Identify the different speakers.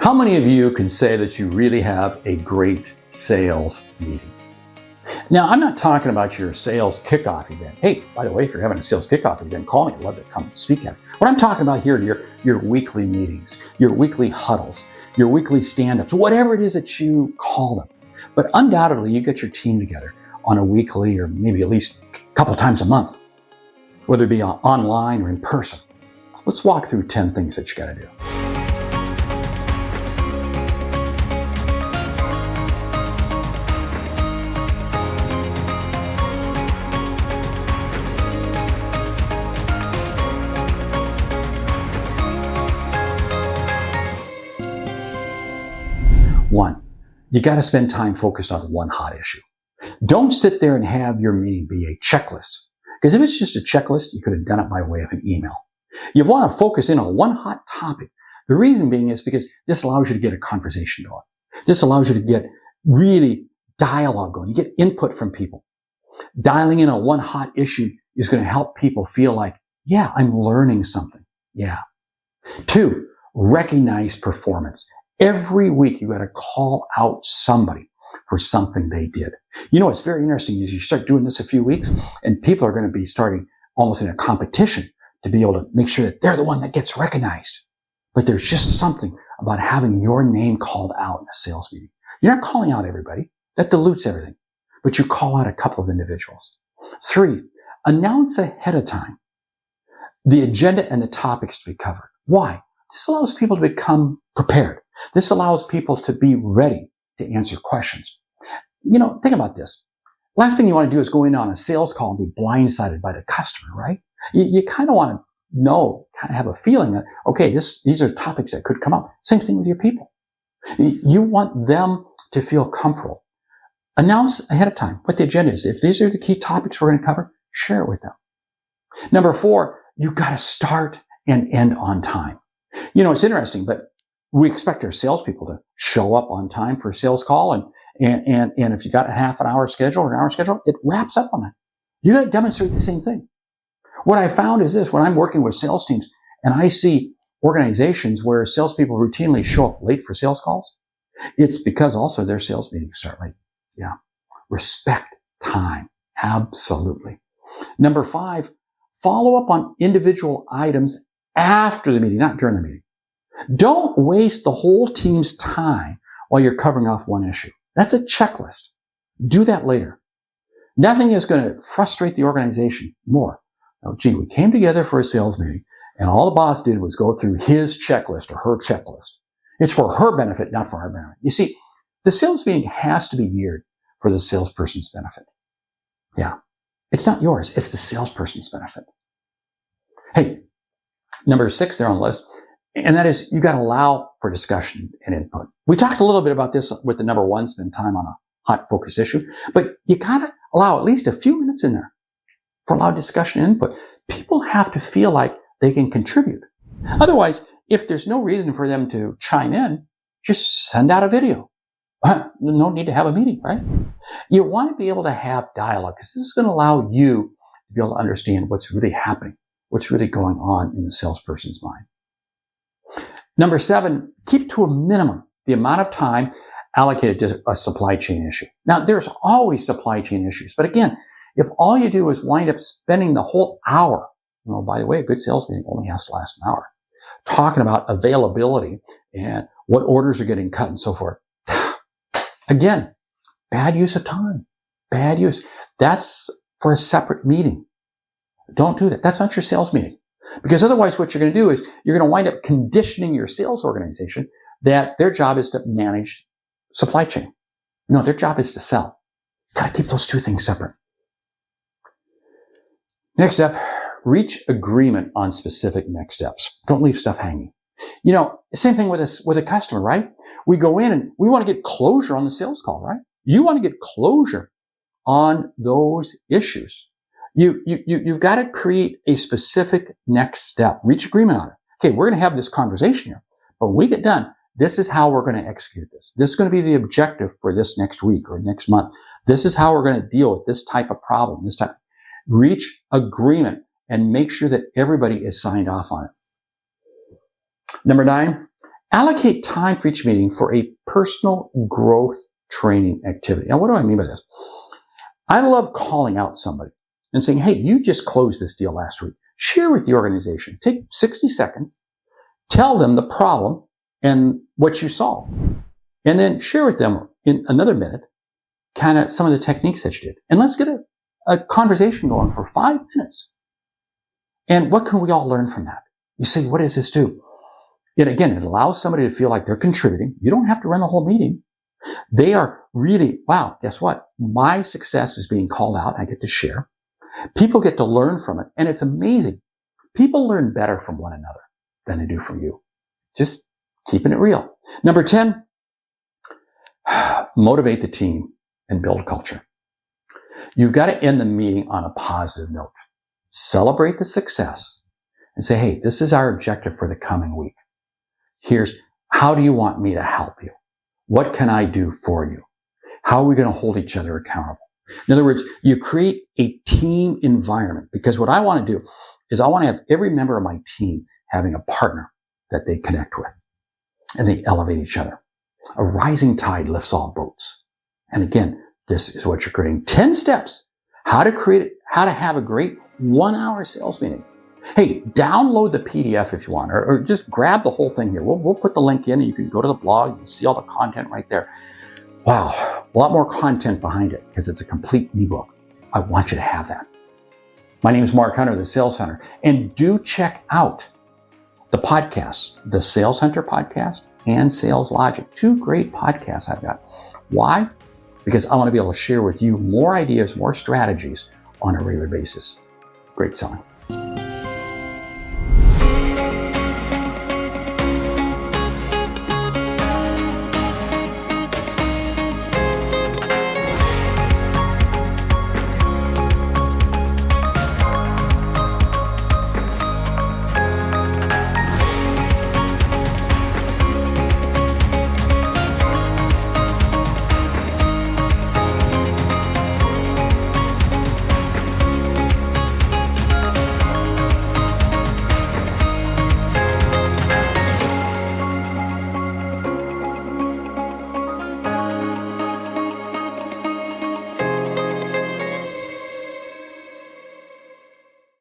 Speaker 1: How many of you can say that you really have a great sales meeting? Now, I'm not talking about your sales kickoff event. Hey, by the way, if you're having a sales kickoff event, call me. I'd love to come speak at it. What I'm talking about here are your weekly meetings, your weekly huddles, your weekly stand-ups, whatever it is that you call them. But undoubtedly, you get your team together on a weekly or maybe at least a couple times a month, whether it be online or in person. Let's walk through 10 things that you got to do. One, you got to spend time focused on one hot issue. Don't sit there and have your meeting be a checklist. Because if it's just a checklist, you could have done it by way of an email. You want to focus in on one hot topic. The reason being is because this allows you to get a conversation going. This allows you to get really dialogue going. You get input from people. Dialing in on one hot issue is going to help people feel like, yeah, I'm learning something. Yeah. Two, recognize performance. Every week, you got to call out somebody for something they did. You know, what's very interesting is you start doing this a few weeks and people are going to be starting almost in a competition to be able to make sure that they're the one that gets recognized. But there's just something about having your name called out in a sales meeting. You're not calling out everybody. That dilutes everything. But you call out a couple of individuals. Three, announce ahead of time the agenda and the topics to be covered. Why? This allows people to become prepared. This allows people to be ready to answer questions. You know, think about this. Last thing you want to do is go in on a sales call and be blindsided by the customer, right? You kind of want to know, kind of have a feeling that, okay, these are topics that could come up. Same thing with your people. You want them to feel comfortable. Announce ahead of time what the agenda is. If these are the key topics we're going to cover, share it with them. Number four, you got to start and end on time. You know, it's interesting, but we expect our salespeople to show up on time for a sales call. And if you got a half an hour schedule or an hour schedule, it wraps up on that. You got to demonstrate the same thing. What I found is this: when I'm working with sales teams and I see organizations where salespeople routinely show up late for sales calls, it's because also their sales meetings start late. Yeah. Respect time. Absolutely. Number five, follow up on individual items after the meeting, not during the meeting. Don't waste the whole team's time while you're covering off one issue. That's a checklist. Do that later. Nothing is going to frustrate the organization more. Oh, gee, we came together for a sales meeting and all the boss did was go through his checklist or her checklist. It's for her benefit, not for our benefit. You see, the sales meeting has to be geared for the salesperson's benefit. Yeah. It's not yours. It's the salesperson's benefit. Hey, number 6 there on the list, and that is you got to allow for discussion and input. We talked a little bit about this with the number 1, spend time on a hot focus issue, but you got to allow at least a few minutes in there for loud discussion and input. People have to feel like they can contribute. Otherwise, if there's no reason for them to chime in, just send out a video. No need to have a meeting, right? You want to be able to have dialogue because this is going to allow you to be able to understand what's really happening, what's really going on in the salesperson's mind. Number 7, keep to a minimum the amount of time allocated to a supply chain issue. Now, there's always supply chain issues, but again, if all you do is wind up spending the whole hour, by the way, a good sales meeting only has to last an hour, talking about availability and what orders are getting cut and so forth. Again, bad use of time. Bad use. That's for a separate meeting. Don't do that. That's not your sales meeting. Because otherwise what you're going to do is you're going to wind up conditioning your sales organization that their job is to manage supply chain. No, their job is to sell. You've got to keep those two things separate. Next step, reach agreement on specific next steps. Don't leave stuff hanging. Same thing with a customer, right? We go in and we want to get closure on the sales call, right? You want to get closure on those issues. You've got to create a specific next step. Reach agreement on it. Okay, we're going to have this conversation here, but when we get done, this is how we're going to execute this. This is going to be the objective for this next week or next month. This is how we're going to deal with this type of problem, this type. Reach agreement and make sure that everybody is signed off on it. Number 9, Allocate time for each meeting for a personal growth training activity. Now, what do I mean by this? I love calling out somebody and saying, hey, you just closed this deal last week. Share with the organization. Take 60 seconds, tell them the problem and what you solved, and then share with them in another minute kind of some of the techniques that you did. And let's get a conversation going for 5 minutes. And what can we all learn from that? You say, what does this do? It allows somebody to feel like they're contributing. You don't have to run the whole meeting. They are really, wow, guess what? My success is being called out. I get to share. People get to learn from it. And it's amazing. People learn better from one another than they do from you. Just keeping it real. Number 10, motivate the team and build culture. You've got to end the meeting on a positive note. Celebrate the success and say, hey, this is our objective for the coming week. Here's how do you want me to help you? What can I do for you? How are we going to hold each other accountable? In other words, you create a team environment, because what I want to do is I want to have every member of my team having a partner that they connect with and they elevate each other. A rising tide lifts all boats. And again, this is what you're creating. 10 steps, how to have a great 1-hour sales meeting. Hey, download the PDF if you want, or just grab the whole thing here. We'll put the link in and you can go to the blog, you can see all the content right there. Wow, a lot more content behind it because it's a complete ebook. I want you to have that. My name is Mark Hunter, the Sales Hunter, and do check out the podcasts, the Sales Hunter podcast and Sales Logic. 2 great podcasts I've got. Why? Because I want to be able to share with you more ideas, more strategies on a regular basis. Great selling.